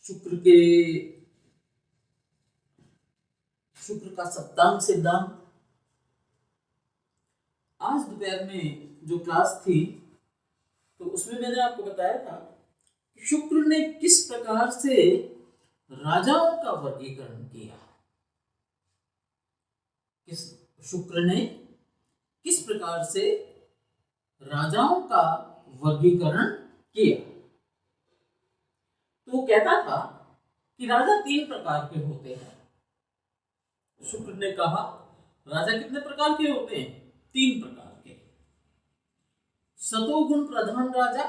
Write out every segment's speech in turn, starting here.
शुक्र के शुक्र का सप्तांग सिद्धांत। आज दोपहर में जो क्लास थी तो उसमें मैंने आपको बताया था कि शुक्र ने किस प्रकार से राजाओं का वर्गीकरण किया। शुक्र ने किस प्रकार से राजाओं का वर्गीकरण किया। तो वो कहता था कि राजा 3 प्रकार के होते हैं। शुक्र ने कहा राजा कितने प्रकार के होते हैं? 3 प्रकार के। सतोगुण प्रधान राजा,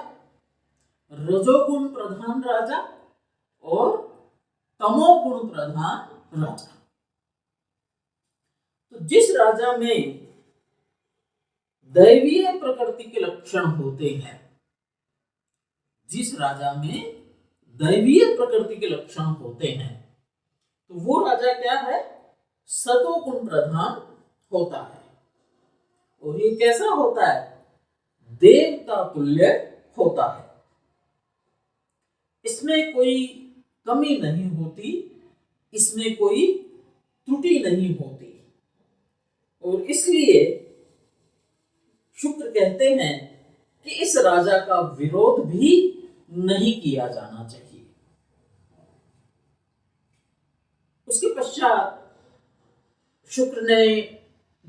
रजोगुण प्रधान राजा और तमोगुण प्रधान राजा। तो जिस राजा में दैवीय प्रकृति के लक्षण होते हैं, जिस राजा में दैवीय प्रकृति के लक्षण होते हैं, तो वो राजा क्या है? सतोगुण प्रधान होता है। और ये कैसा होता है? देवता तुल्य होता है। इसमें कोई कमी नहीं होती, इसमें कोई त्रुटि नहीं होती। और इसलिए शुक्र कहते हैं कि इस राजा का विरोध भी नहीं किया जाना चाहिए। उसके पश्चात शुक्र ने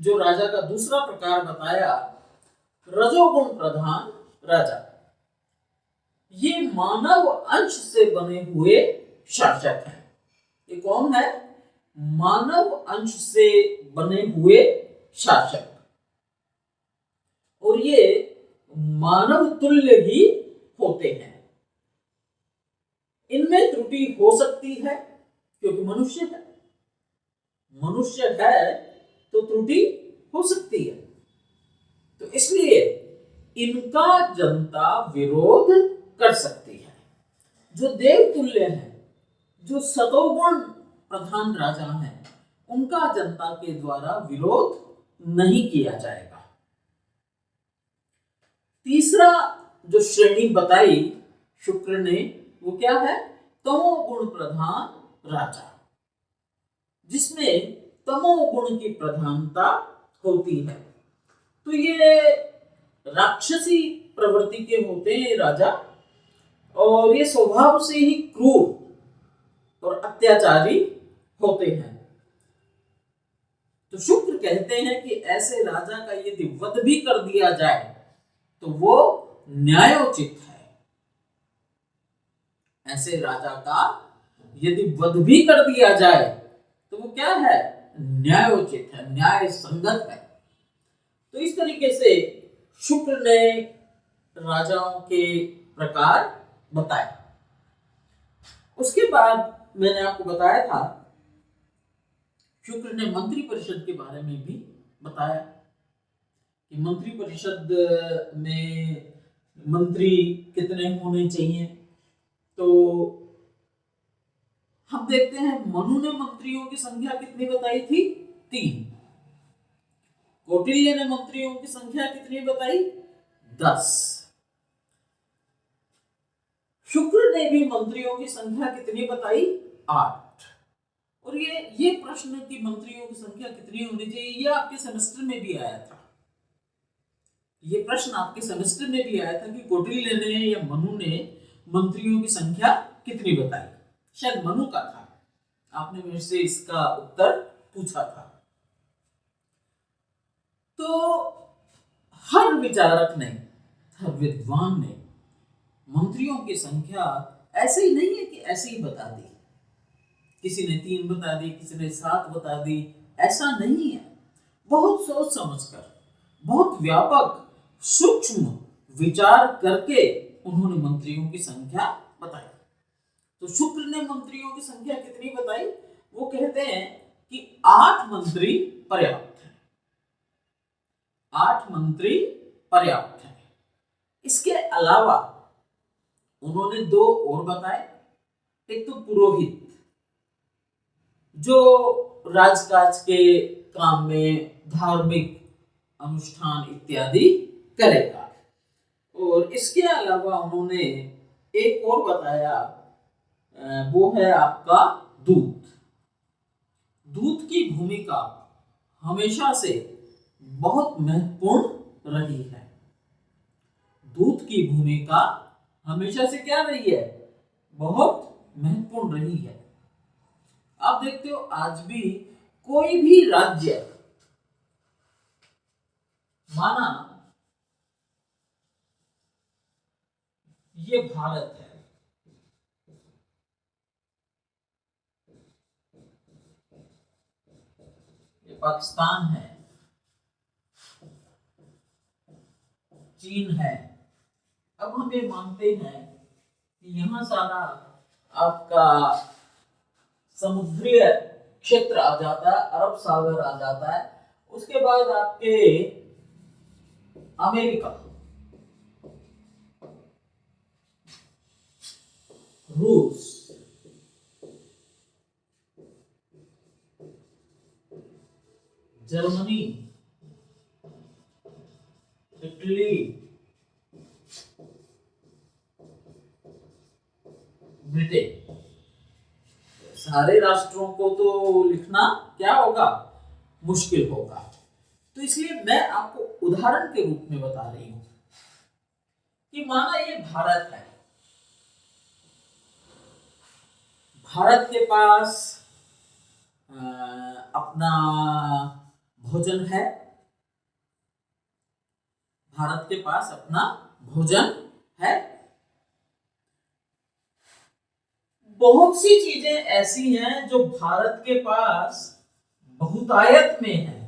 जो राजा का दूसरा प्रकार बताया, रजोगुण प्रधान राजा। ये मानव अंश से बने हुए शासक हैं। ये कौन है? मानव अंश से बने हुए शासक। और ये मानव तुल्य ही होते हैं। इनमें त्रुटि हो सकती है क्योंकि मनुष्य है। मनुष्य है तो त्रुटि हो सकती है। तो इसलिए इनका जनता विरोध कर सकती है। जो देवतुल्य है, जो सतोगुण प्रधान राजा हैं, उनका जनता के द्वारा विरोध नहीं किया जाएगा। तीसरा जो श्रेणी बताई शुक्र ने, वो क्या है? तमोगुण प्रधान राजा, जिसमें तमोगुण की प्रधानता होती है। तो ये राक्षसी प्रवृत्ति के होते हैं राजा, और ये स्वभाव से ही क्रूर और अत्याचारी होते हैं। तो शुक्र कहते हैं कि ऐसे राजा का यदि वध भी कर दिया जाए तो वो न्यायोचित है। ऐसे राजा का यदि वध भी कर दिया जाए तो वो क्या है? न्यायोचित है, न्याय संगत है। तो इस तरीके से शुक्र ने राजाओं के प्रकार बताए। उसके बाद मैंने आपको बताया था शुक्र ने मंत्री परिषद के बारे में भी बताया कि मंत्री परिषद में मंत्री कितने होने चाहिए। तो हम देखते हैं मनु ने मंत्रियों की संख्या कितनी बताई थी? 3। कौटिल्य ने मंत्रियों की संख्या कितनी बताई? 10। शुक्र ने भी मंत्रियों की संख्या कितनी बताई? 8। और ये प्रश्न कि मंत्रियों की संख्या कितनी होनी चाहिए, ये आपके सेमेस्टर में भी आया था। ये प्रश्न आपके सेमेस्टर में भी आया था कि कौटिल्य ने या मनु ने मंत्रियों की संख्या कितनी बताई। शायद मनु का था, आपने मेरे से इसका उत्तर पूछा था। तो हर विचारक ने, हर विद्वान ने मंत्रियों की संख्या ऐसे ही नहीं है कि ऐसे ही बता दी। किसी ने 3 बता दी, किसी ने 7 बता दी, ऐसा नहीं है। बहुत सोच समझकर, बहुत व्यापक सूक्ष्म विचार करके उन्होंने मंत्रियों की संख्या बताई। तो शुक्र ने मंत्रियों की संख्या कितनी बताई? वो कहते हैं कि 8 मंत्री पर्याप्त है। 8 मंत्री पर्याप्त है। इसके अलावा उन्होंने 2 और बताए। एक तो पुरोहित, जो राजकाज के काम में धार्मिक अनुष्ठान इत्यादि करेगा। और इसके अलावा उन्होंने एक और बताया वो है आपका दूध। दूध की भूमिका हमेशा से बहुत महत्वपूर्ण रही है। दूध की भूमिका हमेशा से क्या रही है? बहुत महत्वपूर्ण रही है। आप देखते हो आज भी कोई भी राज्य, माना ये भारत है, ये पाकिस्तान है, चीन है। अब हम ये मानते हैं कि यहाँ सारा आपका समुद्रीय क्षेत्र आ जाता है, अरब सागर आ जाता है। उसके बाद आपके अमेरिका, रूस, जर्मनी, इटली, ब्रिटेन, सारे राष्ट्रों को तो लिखना क्या होगा? मुश्किल होगा। तो इसलिए मैं आपको उदाहरण के रूप में बता रही हूं कि माना ये भारत है, भारत के पास अपना भोजन है, भारत के पास अपना भोजन है। बहुत सी चीजें ऐसी हैं जो भारत के पास बहुतायत में है।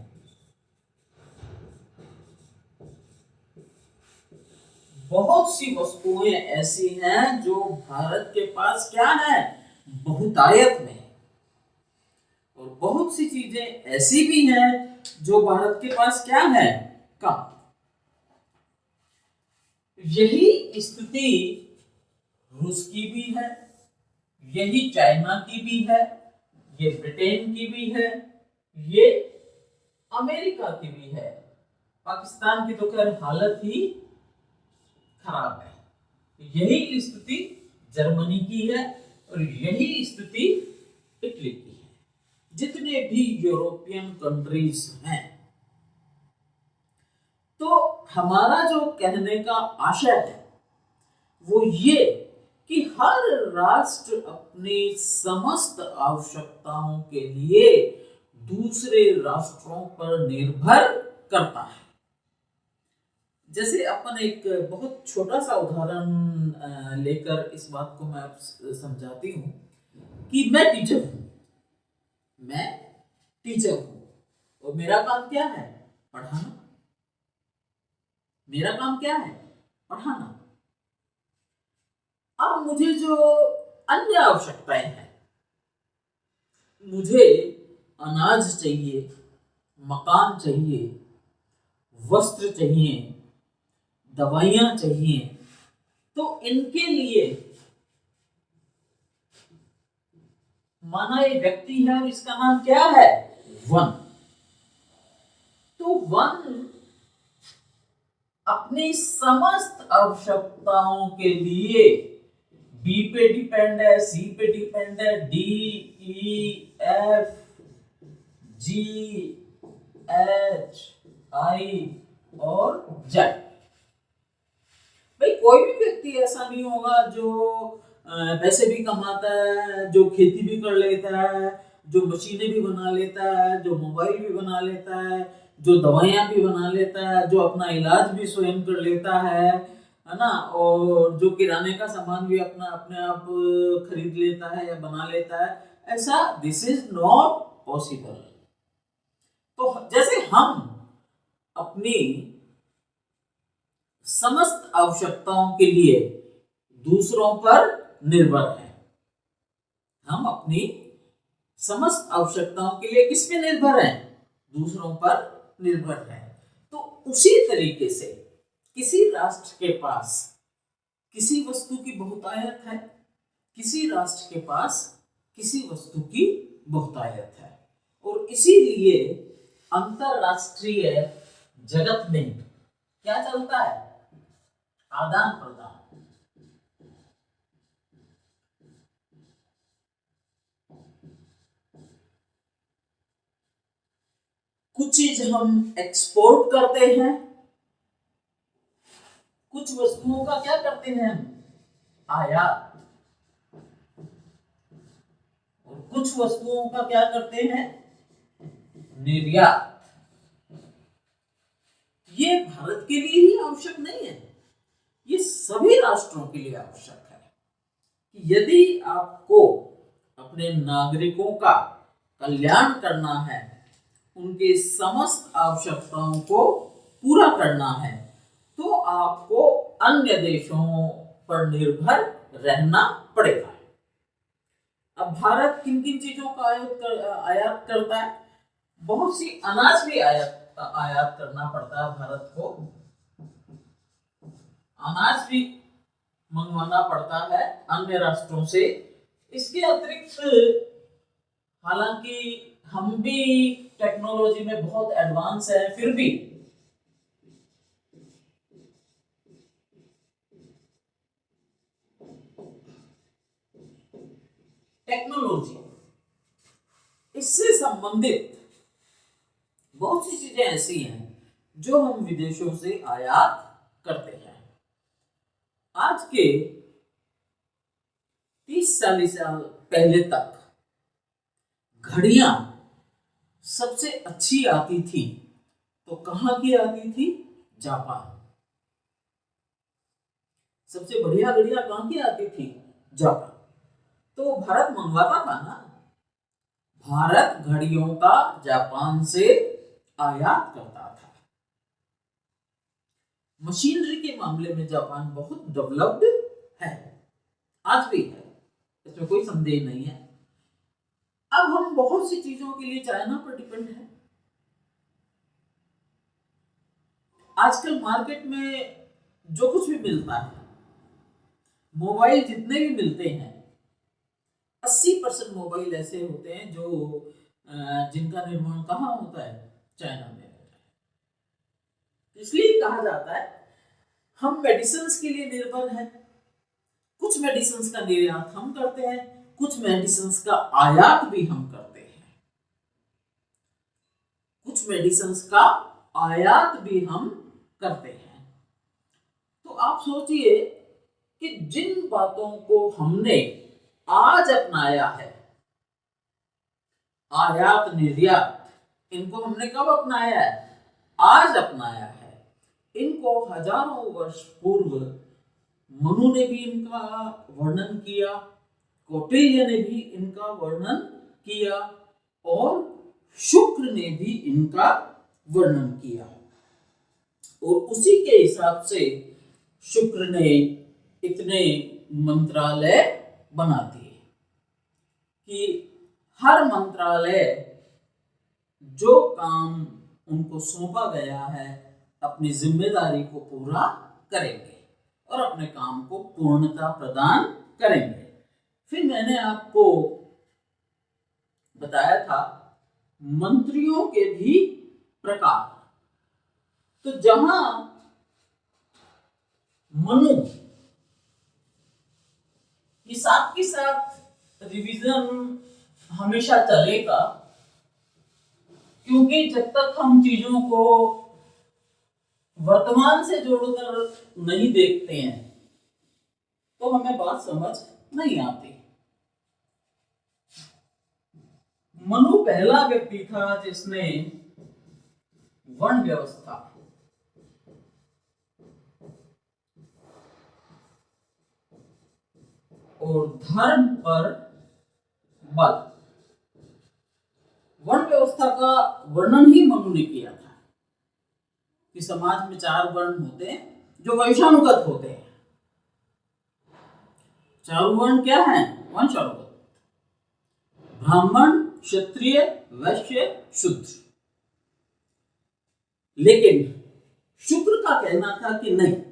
बहुत सी वस्तुएं ऐसी हैं जो भारत के पास क्या है? बहुतायत में। और बहुत सी चीजें ऐसी भी हैं जो भारत के पास क्या है? कम। यही स्थिति रूस की भी है, यही चाइना की भी है, ये ब्रिटेन की भी है, ये अमेरिका की भी है। पाकिस्तान की तो खैर हालत ही खराब है। यही स्थिति जर्मनी की है और यही स्थिति इटली की है। जितने भी यूरोपियन कंट्रीज हैं, तो हमारा जो कहने का आशय है वो ये कि हर राष्ट्र अपनी समस्त आवश्यकताओं के लिए दूसरे राष्ट्रों पर निर्भर करता है। जैसे अपन एक बहुत छोटा सा उदाहरण लेकर इस बात को मैं समझाती हूँ कि मैं टीचर हूँ, मैं टीचर हूँ और मेरा काम क्या है? पढ़ाना। मेरा काम क्या है? पढ़ाना। अब मुझे जो अन्य आवश्यकताएं हैं, मुझे अनाज चाहिए, मकान चाहिए, वस्त्र चाहिए, दवाइयां चाहिए, तो इनके लिए माना ये व्यक्ति है और इसका नाम क्या है? वन। तो वन अपनी समस्त आवश्यकताओं के लिए बी पे डिपेंड है, सी पे डिपेंड है, डी, ई, एफ, जी, एच, आई और जेड। भाई कोई भी व्यक्ति ऐसा नहीं होगा जो पैसे भी कमाता है, जो खेती भी कर लेता है, जो मशीनें भी बना लेता है, जो मोबाइल भी बना लेता है, जो दवाइयाँ भी बना लेता है, जो अपना इलाज भी स्वयं कर लेता है ना, और जो किराने का सामान भी अपना अपने आप खरीद लेता है या बना लेता है। ऐसा दिस इज नॉट पॉसिबल। तो जैसे हम अपनी समस्त आवश्यकताओं के लिए दूसरों पर निर्भर हैं, हम अपनी समस्त आवश्यकताओं के लिए किस पे निर्भर हैं? दूसरों पर निर्भर हैं। तो उसी तरीके से किसी राष्ट्र के पास किसी वस्तु की बहुतायत है, किसी राष्ट्र के पास किसी वस्तु की बहुतायत है, और इसीलिए अंतरराष्ट्रीय जगत में क्या चलता है? आदान प्रदान। कुछ चीज हम एक्सपोर्ट करते हैं, कुछ वस्तुओं का क्या करते हैं हम, आयात, और कुछ वस्तुओं का क्या करते हैं, निर्यात। ये भारत के लिए ही आवश्यक नहीं है, ये सभी राष्ट्रों के लिए आवश्यक है कि यदि आपको अपने नागरिकों का कल्याण करना है, उनके समस्त आवश्यकताओं को पूरा करना है, तो आपको अन्य देशों पर निर्भर रहना पड़ेगा। अब भारत किन किन चीजों का आयात करता है, बहुत सी अनाज भी आयात करना पड़ता है भारत को, अनाज भी मंगवाना पड़ता है अन्य राष्ट्रों से। इसके अतिरिक्त हालांकि हम भी टेक्नोलॉजी में बहुत एडवांस है, फिर भी टेक्नोलॉजी इससे संबंधित बहुत सी चीजें ऐसी हैं जो हम विदेशों से आयात करते हैं। आज के 30-40 साल पहले तक घड़ियां सबसे अच्छी आती थी, तो कहां की आती थी, जापान। सबसे बढ़िया घड़ियां कहां की आती थी, जापान। तो भारत मंगवाता था ना, भारत घड़ियों का जापान से आयात करता था। मशीनरी के मामले में जापान बहुत डेवलप्ड है, आज भी है, इसमें कोई संदेह नहीं है। अब हम बहुत सी चीजों के लिए चाइना पर डिपेंड है। आजकल मार्केट में जो कुछ भी मिलता है, मोबाइल जितने भी मिलते हैं, 80% मोबाइल ऐसे होते हैं जो जिनका निर्माण कहाँ होता है, चाइना में होता है। इसलिए कहा जाता है हम मेडिसिन के लिए निर्भर हैं। कुछ मेडिसिन का निर्यात हम करते हैं, कुछ मेडिसिन का आयात भी हम करते हैं, कुछ मेडिसिन का आयात भी हम करते हैं। तो आप सोचिए कि जिन बातों को हमने आज अपनाया है, आयात निर्यात, इनको हमने कब अपनाया है, आज अपनाया है। इनको हजारों वर्ष पूर्व मनु ने भी इनका वर्णन किया, कौटिल्य ने भी इनका वर्णन किया, और शुक्र ने भी इनका वर्णन किया, और उसी के हिसाब से शुक्र ने इतने मंत्रालय बना दिए कि हर मंत्रालय जो काम उनको सौंपा गया है अपनी जिम्मेदारी को पूरा करेंगे और अपने काम को पूर्णता प्रदान करेंगे। फिर मैंने आपको बताया था मंत्रियों के भी प्रकार। तो जहां मनु ये साथ के साथ रिवीजन हमेशा चलेगा, क्योंकि जब तक हम चीजों को वर्तमान से जोड़कर नहीं देखते हैं तो हमें बात समझ नहीं आती। मनु पहला व्यक्ति था जिसने वर्ण व्यवस्था और धर्म पर बल, वर्ण व्यवस्था का वर्णन ही मनु ने किया था कि समाज में 4 वर्ण होते हैं जो वंशानुगत होते हैं। 4 वर्ण क्या है, वंशानुगत, ब्राह्मण, क्षत्रिय, वैश्य, शूद्र। लेकिन शुक्र का कहना था कि नहीं,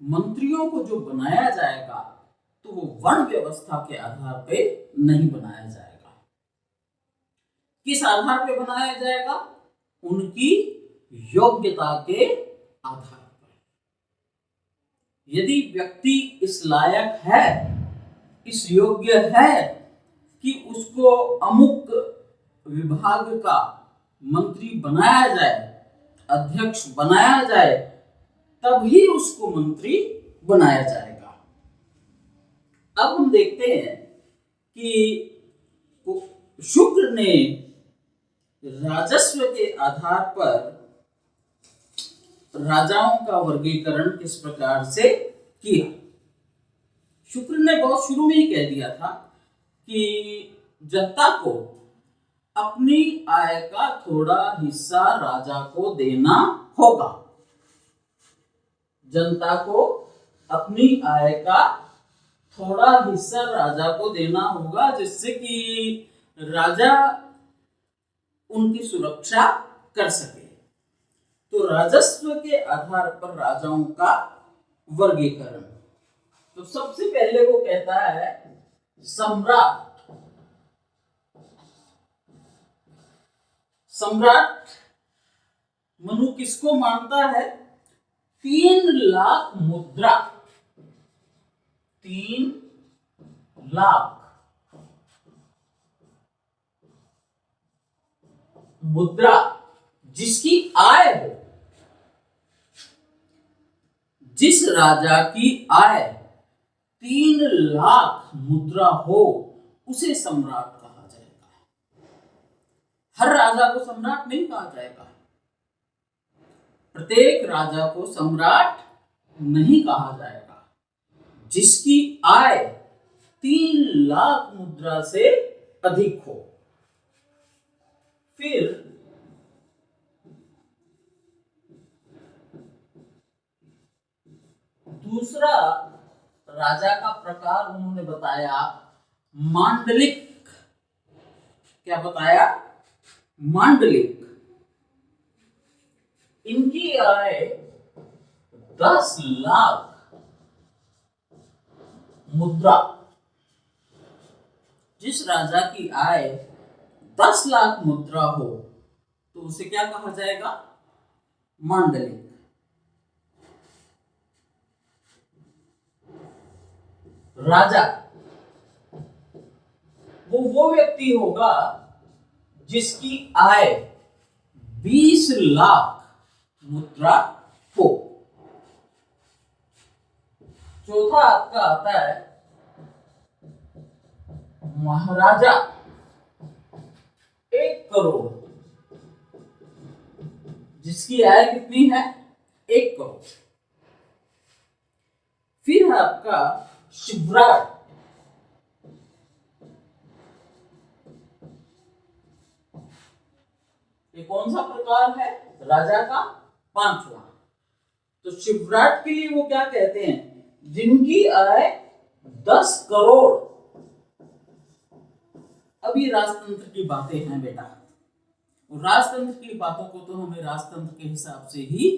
मंत्रियों को जो बनाया जाएगा तो वो वर्ण व्यवस्था के आधार पे नहीं बनाया जाएगा। किस आधार पे बनाया जाएगा, उनकी योग्यता के आधार पर। यदि व्यक्ति इस लायक है, इस योग्य है कि उसको अमुक विभाग का मंत्री बनाया जाए, अध्यक्ष बनाया जाए, तभी उसको मंत्री बनाया जाएगा। अब हम देखते हैं कि शुक्र ने राजस्व के आधार पर राजाओं का वर्गीकरण किस प्रकार से किया। शुक्र ने बहुत शुरू में ही कह दिया था कि जनता को अपनी आय का थोड़ा हिस्सा राजा को देना होगा। जनता को अपनी आय का थोड़ा हिस्सा राजा को देना होगा, जिससे कि राजा उनकी सुरक्षा कर सके। तो राजस्व के आधार पर राजाओं का वर्गीकरण। तो सबसे पहले वो कहता है सम्राट। सम्राट मनु किसको मानता है? 3 लाख मुद्रा, 3 लाख मुद्रा जिसकी आय हो, जिस राजा की आय 3 लाख मुद्रा हो, उसे सम्राट कहा जाएगा। हर राजा को सम्राट नहीं कहा जाएगा, प्रत्येक राजा को सम्राट नहीं कहा जाएगा। जिसकी आय 3 लाख मुद्रा से अधिक हो। फिर दूसरा राजा का प्रकार उन्होंने बताया मांडलिक। क्या बताया? मांडलिक। इनकी आय 10 लाख मुद्रा। जिस राजा की आय 10 लाख मुद्रा हो, तो उसे क्या कहा जाएगा? मांडलिक। राजा वो व्यक्ति होगा जिसकी आय 20 लाख मुद्रा हो। चौथा आपका आता है महाराजा। 1 करोड़, जिसकी आय कितनी है? 1 करोड़। फिर है आपका शिवराट। ये कौन सा प्रकार है? राजा का 5वां। तो शिवराट के लिए वो क्या कहते हैं? जिनकी आय 10 करोड़। अब ये राजतंत्र की बातें हैं बेटा, राजतंत्र की बातों को तो हमें राजतंत्र के हिसाब से ही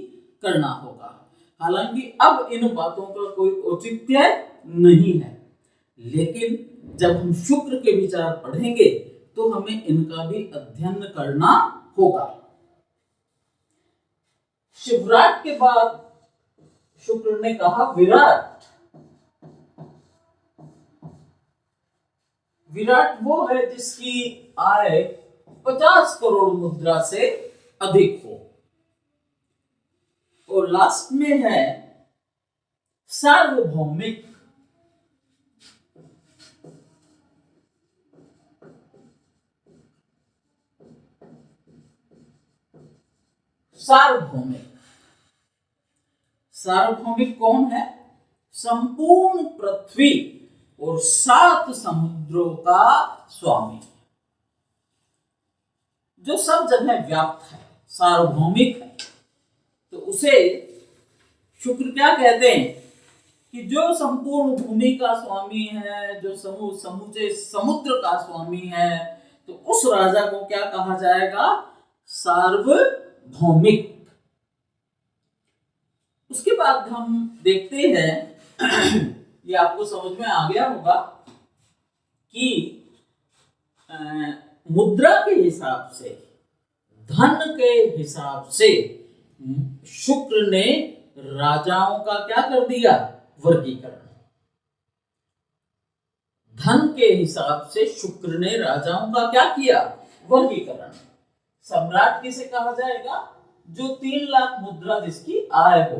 करना होगा। हालांकि अब इन बातों का कोई औचित्य नहीं है, लेकिन जब हम शुक्र के विचार पढ़ेंगे तो हमें इनका भी अध्ययन करना होगा। शिवराट के बाद शुक्र ने कहा विराट। विराट वो है जिसकी आय 50 करोड़ मुद्रा से अधिक हो। और लास्ट में है सार्वभौमिक। सार्वभौमिक। सार्वभौमिक कौन है? संपूर्ण पृथ्वी और 7 समुद्रों का स्वामी, जो सब जगह व्याप्त है, सार्वभौमिक है। तो उसे शुक्र क्या कहते हैं? कि जो संपूर्ण भूमि का स्वामी है, जो समूचे समुद्र का स्वामी है, तो उस राजा को क्या कहा जाएगा? सार्वभौमिक। उसके बाद हम देखते हैं ये आपको समझ में आ गया होगा कि मुद्रा के हिसाब से, धन के हिसाब से शुक्र ने राजाओं का क्या कर दिया? वर्गीकरण। धन के हिसाब से शुक्र ने राजाओं का क्या किया? वर्गीकरण। सम्राट किसे कहा जाएगा? जो 3 लाख मुद्रा जिसकी आय हो।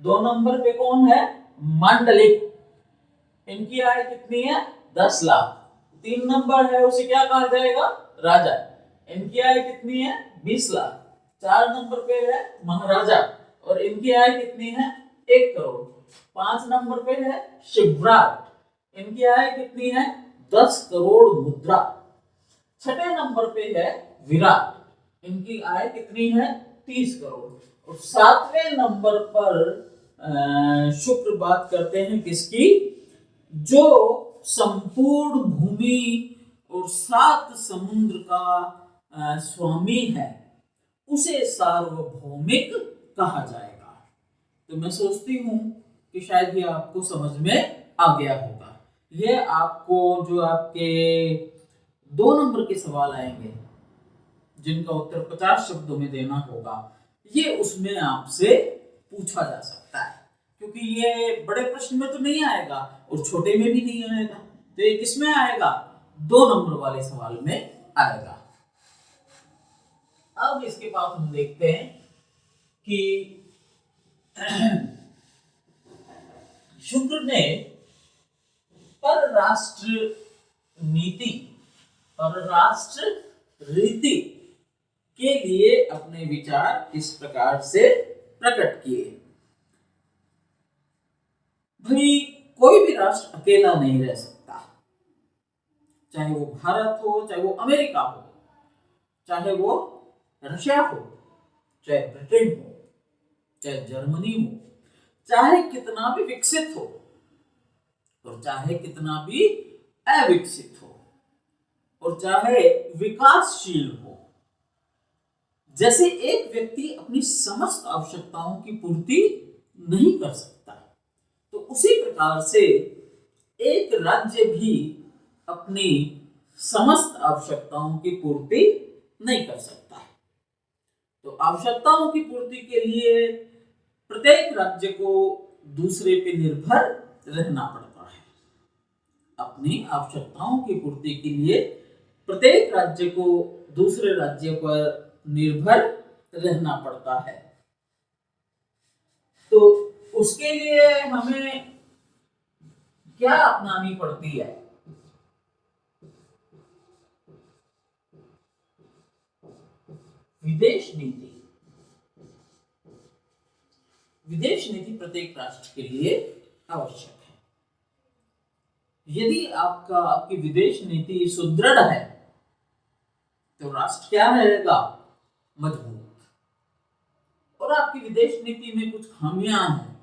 2 नंबर पे कौन है? मांडलिक, इनकी आय कितनी है? 10 लाख। 3 नंबर है उसे क्या कहा जाएगा? राजा, इनकी आय कितनी है? 20 लाख। 4 नंबर पे है महाराजा और इनकी आय कितनी है? 1 करोड़। 5 नंबर पे है शिवराट, इनकी आय कितनी है? 10 करोड़ मुद्रा। 6 नंबर पे है विराट, इनकी आय कितनी है? 30 करोड़। और 7वें नंबर पर शुक्र बात करते हैं किसकी? जो संपूर्ण भूमि और 7 समुद्र का स्वामी है, उसे सार्वभौमिक कहा जाएगा। तो मैं सोचती हूँ कि शायद ये आपको समझ में आ गया होगा। ये आपको जो आपके 2 नंबर के सवाल आएंगे जिनका उत्तर 50 शब्दों में देना होगा, ये उसमें आपसे पूछा जा सकता है, क्योंकि ये बड़े प्रश्न में तो नहीं आएगा और छोटे में भी नहीं आएगा। तो ये किसमें आएगा? 2 नंबर वाले सवाल में आएगा। अब इसके बाद हम देखते हैं कि शुक्र ने परराष्ट्र नीति, परराष्ट्र रीति के लिए अपने विचार किस प्रकार से प्रकट किए। भाई कोई भी राष्ट्र अकेला नहीं रह सकता, चाहे वो भारत हो, चाहे वो अमेरिका हो, चाहे वो रशिया हो, चाहे ब्रिटेन हो, चाहे जर्मनी हो, चाहे कितना भी विकसित हो और चाहे कितना भी अविकसित हो और चाहे विकासशील हो, जैसे एक व्यक्ति अपनी समस्त आवश्यकताओं की पूर्ति नहीं कर सकता, तो उसी प्रकार से एक राज्य भी अपनी समस्त आवश्यकताओं की पूर्ति नहीं कर सकता है। तो आवश्यकताओं की पूर्ति के लिए प्रत्येक राज्य को दूसरे पे निर्भर रहना पड़ता है। अपनी आवश्यकताओं की पूर्ति के लिए प्रत्येक राज्य को दूसरे राज्य पर निर्भर रहना पड़ता है। तो उसके लिए हमें क्या अपनानी पड़ती है? विदेश नीति। विदेश नीति प्रत्येक राष्ट्र के लिए आवश्यक है। यदि आपकी विदेश नीति सुदृढ़ है तो राष्ट्र क्या रहेगा? मजबूत। और आपकी विदेश नीति में कुछ खामियां हैं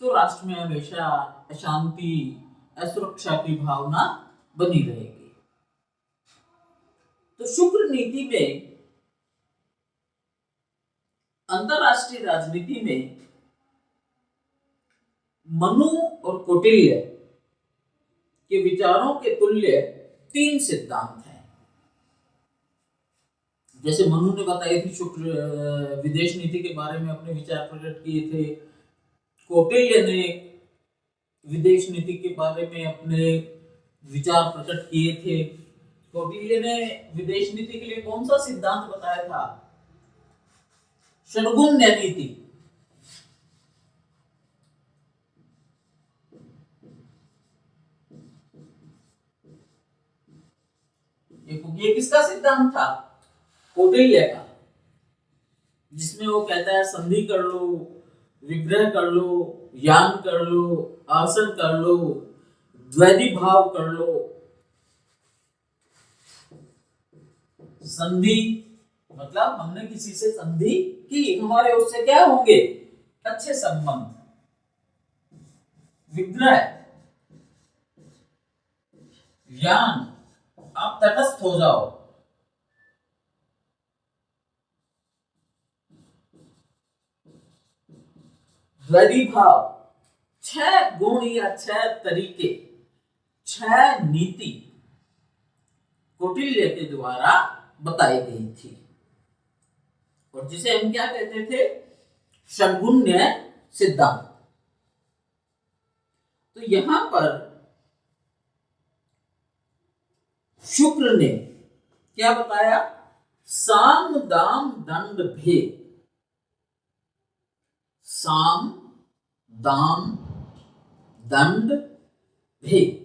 तो राष्ट्र में हमेशा अशांति, असुरक्षा की भावना बनी रहेगी। तो शुक्र नीति में, अंतरराष्ट्रीय राजनीति में मनु और कौटिल्य के विचारों के तुल्य 3 सिद्धांत हैं। जैसे मनु ने बताई थी, शुक्र विदेश नीति के बारे में अपने विचार प्रकट किए थे। कौटिल्य ने विदेश नीति के बारे में अपने विचार प्रकट किए थे। कौटिल्य ने विदेश नीति के लिए कौन सा सिद्धांत बताया था? षड्गुण्य नीति। ये किसका सिद्धांत था? कौटिल्य का, जिसमें वो कहता है संधि कर लो, विग्रह कर लो, यान कर लो, आसन कर लो, द्वैधी भाव कर लो। संधि मतलब हमने किसी से संधि की, हमारे उससे क्या होंगे? अच्छे संबंध। विग्रह, यान, आप तटस्थ हो जाओ। द्वैधी भाव, 6 गुण या 6 तरीके, 6 नीति कौटिल्य के द्वारा बताई गई थी, और जिसे हम क्या कहते थे? षड्गुण्य सिद्धांत। तो यहां पर शुक्र ने क्या बताया? साम दाम दंड भेद, साम दाम दंड भेद।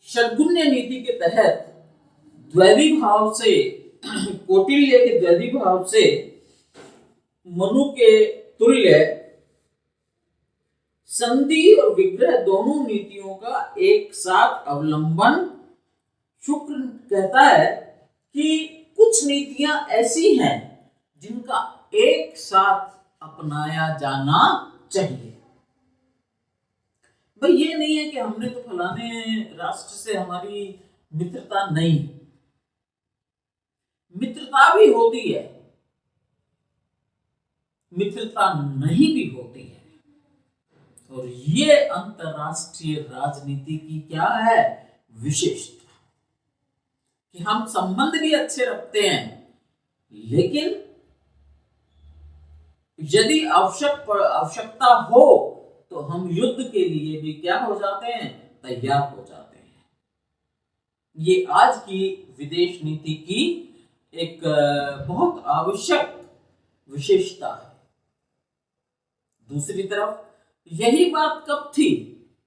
षड्गुण्य नीति के तहत द्वैधी भाव से, कौटिल्य के द्वैधी भाव से मनु के तुल्य संधि और विग्रह दोनों नीतियों का एक साथ अवलंबन। शुक्र कहता है कि कुछ नीतियां ऐसी हैं जिनका एक साथ अपनाया जाना चाहिए। भाई ये नहीं है कि हमने तो फलाने राष्ट्र से हमारी मित्रता नहीं, मित्रता भी होती है, मित्रता नहीं भी होती है। और ये अंतरराष्ट्रीय राजनीति की क्या है विशेषता, कि हम संबंध भी अच्छे रखते हैं, लेकिन यदि आवश्यकता हो तो हम युद्ध के लिए भी क्या हो जाते हैं, तैयार हो जाते हैं। ये आज की विदेश नीति की एक बहुत आवश्यक विशेषता है। दूसरी तरफ यही बात कब थी,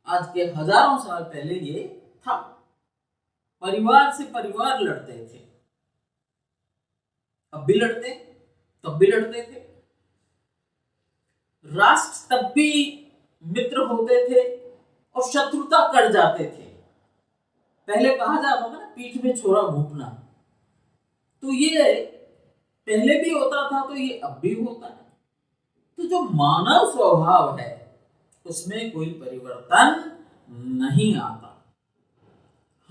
आज के हजारों साल पहले ये था। परिवार से परिवार लड़ते थे, अब भी लड़ते, तब भी लड़ते थे। राष्ट्र तब भी मित्र होते थे और शत्रुता कर जाते थे। पहले कहा जाता था ना, पीठ में छोरा घूंपना, तो ये पहले भी होता था, तो ये अब भी होता है। तो जो मानव स्वभाव है उसमें कोई परिवर्तन नहीं आता।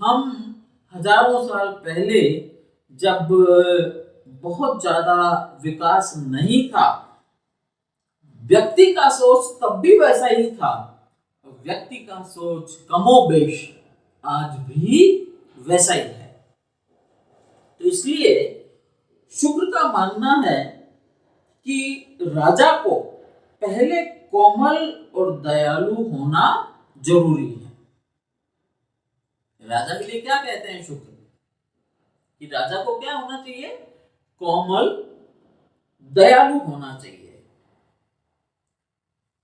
हम हजारों साल पहले जब बहुत ज्यादा विकास नहीं था, व्यक्ति का सोच तब भी वैसा ही था, व्यक्ति का सोच कमोबेश आज भी वैसा ही है। तो इसलिए शुक्र का मानना है कि राजा को पहले कोमल और दयालु होना जरूरी है। राजा के लिए क्या कहते हैं शुक्र, कि राजा को क्या होना चाहिए, कोमल दयालु होना चाहिए।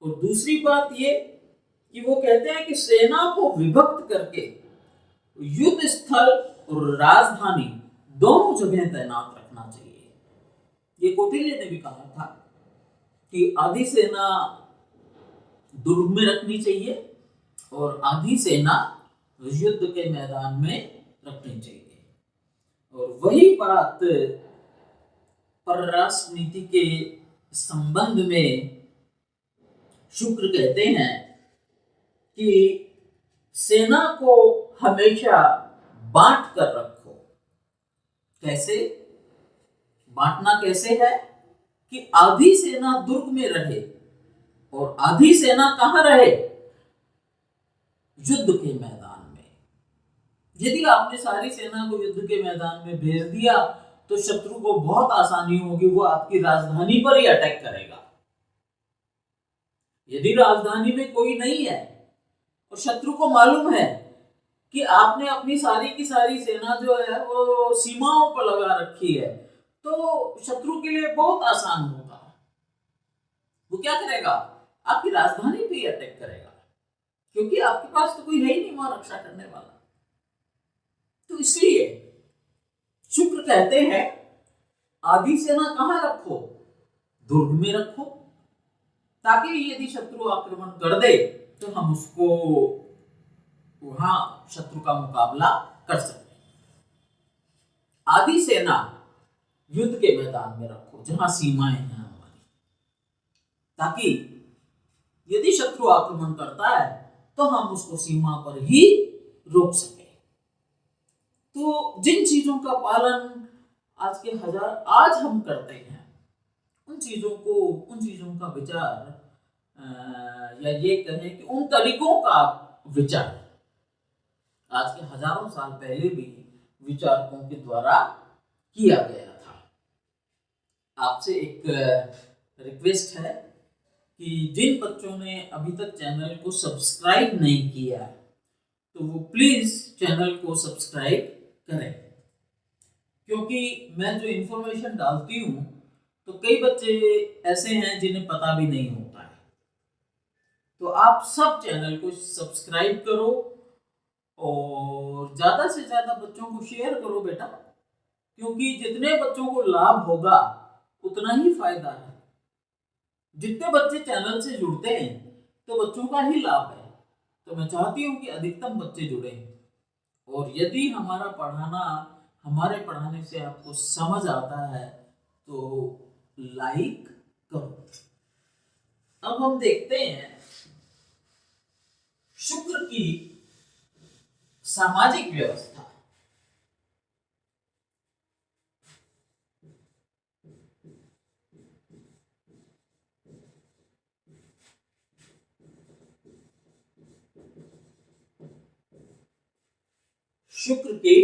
और दूसरी बात ये कि वो कहते हैं कि सेना को विभक्त करके युद्ध स्थल और राजधानी दोनों जगह तैनात रखना चाहिए। ये कौटिल्य ने भी कहा था कि आधी सेना दुर्ग में रखनी चाहिए और आधी सेना युद्ध के मैदान में रखनी चाहिए। और वही बात परराष्ट्र नीति के संबंध में शुक्र कहते हैं कि सेना को हमेशा बांट कर रखो। कैसे बांटना, कैसे है कि आधी सेना दुर्ग में रहे और आधी सेना कहां रहे, युद्ध के मैदान में। यदि आपने सारी सेना को युद्ध के मैदान में भेज दिया तो शत्रु को बहुत आसानी होगी, वो आपकी राजधानी पर ही अटैक करेगा। यदि राजधानी में कोई नहीं है और शत्रु को मालूम है कि आपने अपनी सारी की सारी सेना जो है वो सीमाओं पर लगा रखी है, तो शत्रु के लिए बहुत आसान होगा। वो क्या करेगा, आपकी राजधानी पे ही अटैक करेगा, क्योंकि आपके पास तो कोई है ही नहीं वहां रक्षा करने वाला। तो इसलिए शुक्र कहते हैं आधी सेना कहां रखो, दुर्ग में रखो, ताकि यदि शत्रु आक्रमण कर दे तो हम उसको वहां शत्रु का मुकाबला कर सके। आधी सेना युद्ध के मैदान में रखो जहां सीमाएं हैं हमारी, ताकि यदि शत्रु आक्रमण करता है तो हम उसको सीमा पर ही रोक सके। तो जिन चीजों का पालन आज हम करते हैं, उन चीजों का विचार, या ये कहें कि उन तरीकों का विचार आज के हजारों साल पहले भी विचारकों के द्वारा किया गया था। आपसे एक रिक्वेस्ट है कि जिन बच्चों ने अभी तक चैनल को सब्सक्राइब नहीं किया तो वो प्लीज चैनल को सब्सक्राइब करें। क्योंकि मैं जो इंफॉर्मेशन डालती हूँ तो कई बच्चे ऐसे हैं जिन्हें पता भी नहीं होता है। तो आप सब चैनल को सब्सक्राइब करो और ज्यादा से ज्यादा बच्चों को शेयर करो बेटा, क्योंकि जितने बच्चों को लाभ होगा उतना ही फायदा है। जितने बच्चे चैनल से जुड़ते हैं तो बच्चों का ही लाभ है। तो मैं चाहती हूँ कि अधिकतम बच्चे जुड़े, और यदि हमारे पढ़ाने से आपको समझ आता है तो लाइक करो। अब हम देखते हैं शुक्र की सामाजिक व्यवस्था। शुक्र की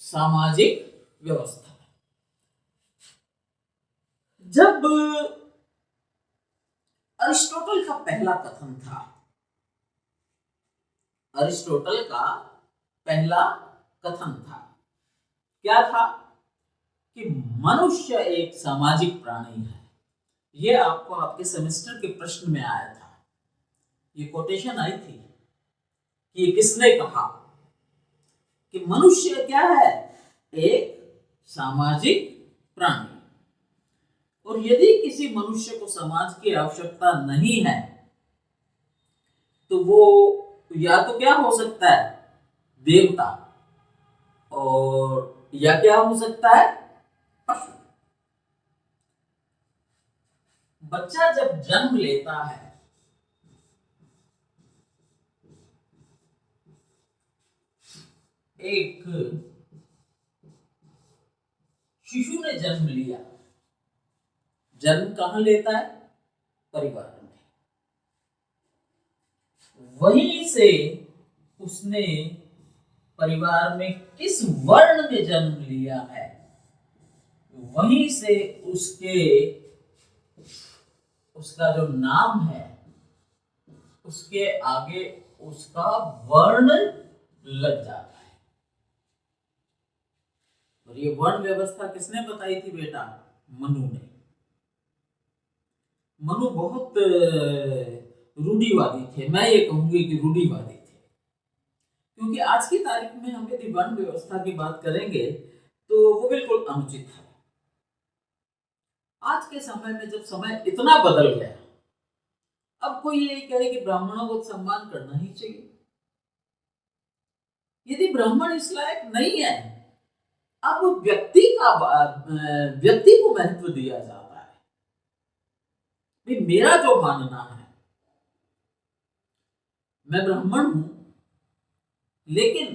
सामाजिक व्यवस्था। जब अरिस्टोटल का पहला कथन था, अरिस्टोटल का पहला कथन था, क्या था कि मनुष्य एक सामाजिक प्राणी है। यह आपको आपके सेमेस्टर के प्रश्न में आया था, ये कोटेशन आई थी कि ये किसने कहा कि मनुष्य क्या है, एक सामाजिक प्राणी। और यदि किसी मनुष्य को समाज की आवश्यकता नहीं है तो वो या तो क्या हो सकता है, देवता, और या क्या हो सकता है, पशु। बच्चा जब जन्म लेता है एक शिशु ने जन्म लिया, जन्म कहां लेता है, परिवार में। वहीं से उसने परिवार में किस वर्ण में जन्म लिया है, वहीं से उसका जो नाम है उसके आगे उसका वर्ण लग जाता है। और ये वर्ण व्यवस्था किसने बताई थी बेटा, मनु ने। मनु बहुत रूढ़िवादी थे, मैं ये कहूंगी कि रूढ़िवादी थे, क्योंकि आज की तारीख में हम यदि वर्ण व्यवस्था की बात करेंगे तो वो बिल्कुल अनुचित है। आज के समय में जब समय इतना बदल गया, अब कोई ये कहे कि ब्राह्मणों को सम्मान करना ही चाहिए। यदि ब्राह्मण इस लायक नहीं है, अब व्यक्ति को महत्व दिया जाता है। भाई मेरा जो मानना है, मैं ब्राह्मण हूं, लेकिन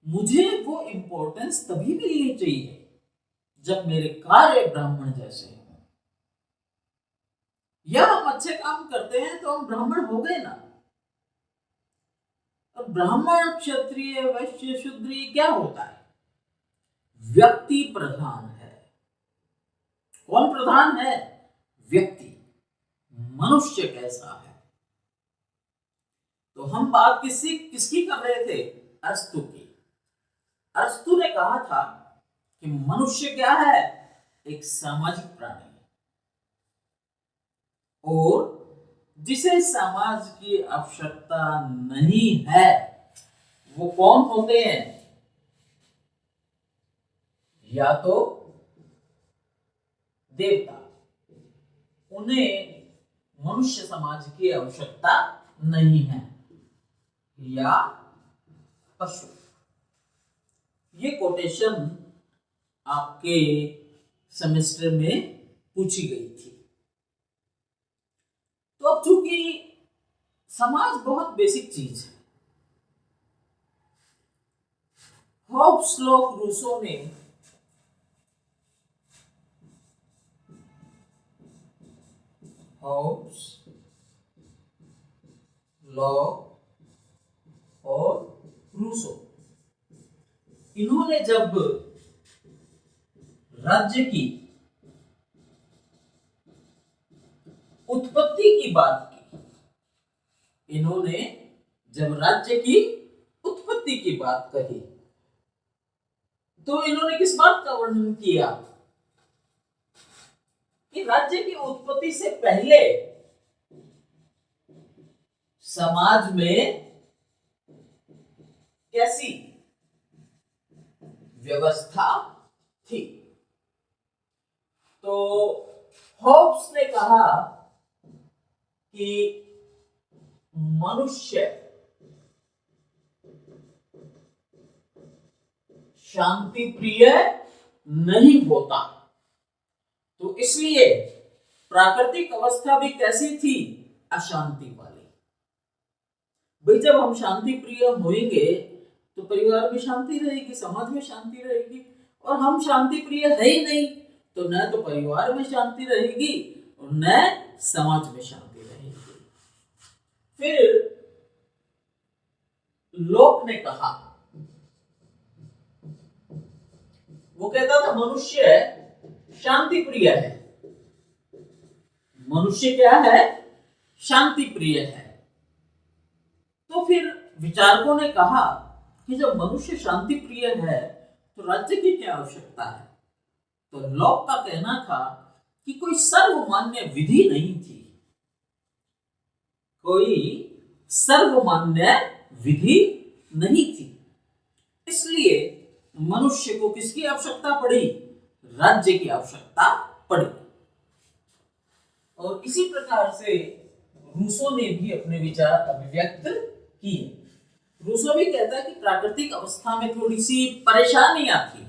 मुझे वो इंपॉर्टेंस तभी मिलनी चाहिए जब मेरे कार्य ब्राह्मण जैसे हों। या हम अच्छे काम करते हैं तो हम ब्राह्मण हो गए ना। और ब्राह्मण, क्षत्रिय, वैश्य, शूद्र क्या होता है, व्यक्ति प्रधान है। कौन प्रधान है, व्यक्ति, मनुष्य कैसा है। तो हम बात किसकी कर रहे थे, अरस्तु की। अरस्तु ने कहा था कि मनुष्य क्या है, एक सामाजिक प्राणी है, और जिसे समाज की आवश्यकता नहीं है वो कौन होते हैं, या तो देवता, उन्हें मनुष्य समाज की आवश्यकता नहीं है, या पशु। ये कोटेशन आपके सेमेस्टर में पूछी गई थी। तो अब चूंकि समाज बहुत बेसिक चीज है, हॉब्स, लॉक, रूसो ने हॉब्स, लॉक और रूसो, इन्होंने जब राज्य की उत्पत्ति की बात की, इन्होंने जब राज्य की उत्पत्ति की बात कही तो इन्होंने किस बात का वर्णन किया कि राज्य की उत्पत्ति से पहले समाज में कैसी व्यवस्था थी। तो हॉब्स ने कहा कि मनुष्य शांति प्रिय नहीं होता, तो इसलिए प्राकृतिक अवस्था भी कैसी थी, अशांति वाली। भाई जब हम शांति प्रिय होंगे तो परिवार में शांति रहेगी, समाज में शांति रहेगी, और हम शांति प्रिय है ही नहीं तो न तो परिवार में शांति रहेगी और न समाज में शांति रहेगी। फिर लोक ने कहा, वो कहता था मनुष्य शांति प्रिय है, मनुष्य क्या है, शांति प्रिय है। तो फिर विचारकों ने कहा कि जब मनुष्य शांति प्रिय है तो राज्य की क्या आवश्यकता है। तो लोक का कहना था कि कोई सर्वमान्य विधि नहीं थी, कोई सर्वमान्य विधि नहीं थी, इसलिए मनुष्य को किसकी आवश्यकता पड़ी, राज्य की आवश्यकता पड़ी। और इसी प्रकार से रूसो ने भी अपने विचार अभिव्यक्त किए। रूसो भी कहता है कि प्राकृतिक अवस्था में थोड़ी सी परेशानियां थी।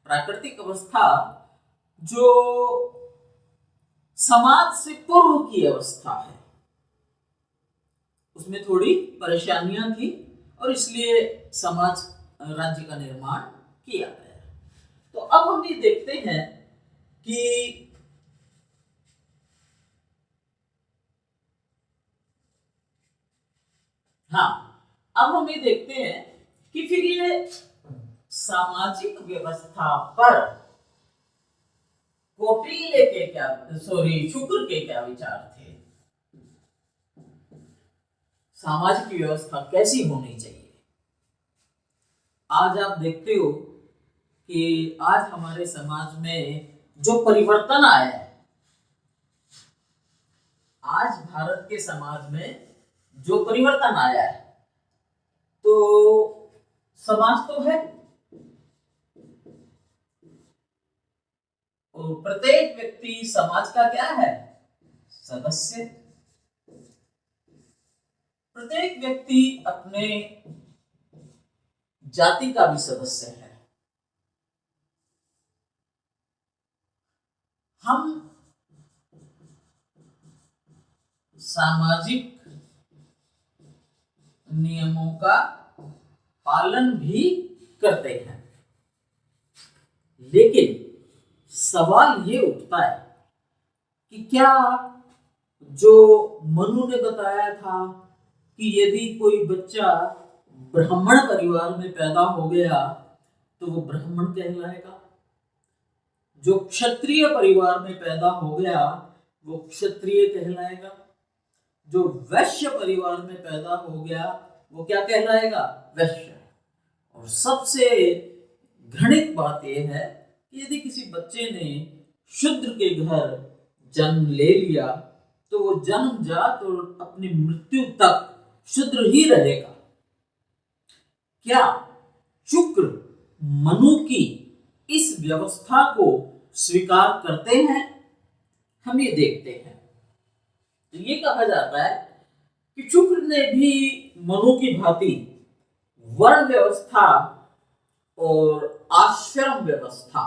प्राकृतिक अवस्था जो समाज से पूर्व की अवस्था है, उसमें थोड़ी परेशानियां थी और इसलिए समाज राज्य का निर्माण किया गया। तो अब हम ये देखते हैं कि अब हम ये देखते हैं कि फिर ये सामाजिक व्यवस्था पर कौटिल्य के शुक्र के क्या विचार थे। सामाजिक व्यवस्था कैसी होनी चाहिए। आज आप देखते हो कि आज हमारे समाज में जो परिवर्तन आया है, आज भारत के समाज में जो परिवर्तन आया है, तो समाज तो है और प्रत्येक व्यक्ति समाज का क्या है, सदस्य। प्रत्येक व्यक्ति अपने जाति का भी सदस्य है। हम सामाजिक नियमों का पालन भी करते हैं, लेकिन सवाल ये उठता है कि क्या जो मनु ने बताया था कि यदि कोई बच्चा ब्राह्मण परिवार में पैदा हो गया तो वो ब्राह्मण कहलाएगा, जो क्षत्रिय परिवार में पैदा हो गया वो क्षत्रिय कहलाएगा, जो वैश्य परिवार में पैदा हो गया वो क्या कहलाएगा, वैश्य। और सबसे घृणित बात यह है कि यदि किसी बच्चे ने शूद्र के घर जन्म ले लिया तो वो जन्मजात और अपनी मृत्यु तक शूद्र ही रहेगा। क्या शुक्र मनु की इस व्यवस्था को स्वीकार करते हैं, हम ये देखते हैं। तो ये कहा जाता है कि शुक्र ने भी मनु की भांति वर्ण व्यवस्था और आश्रम व्यवस्था,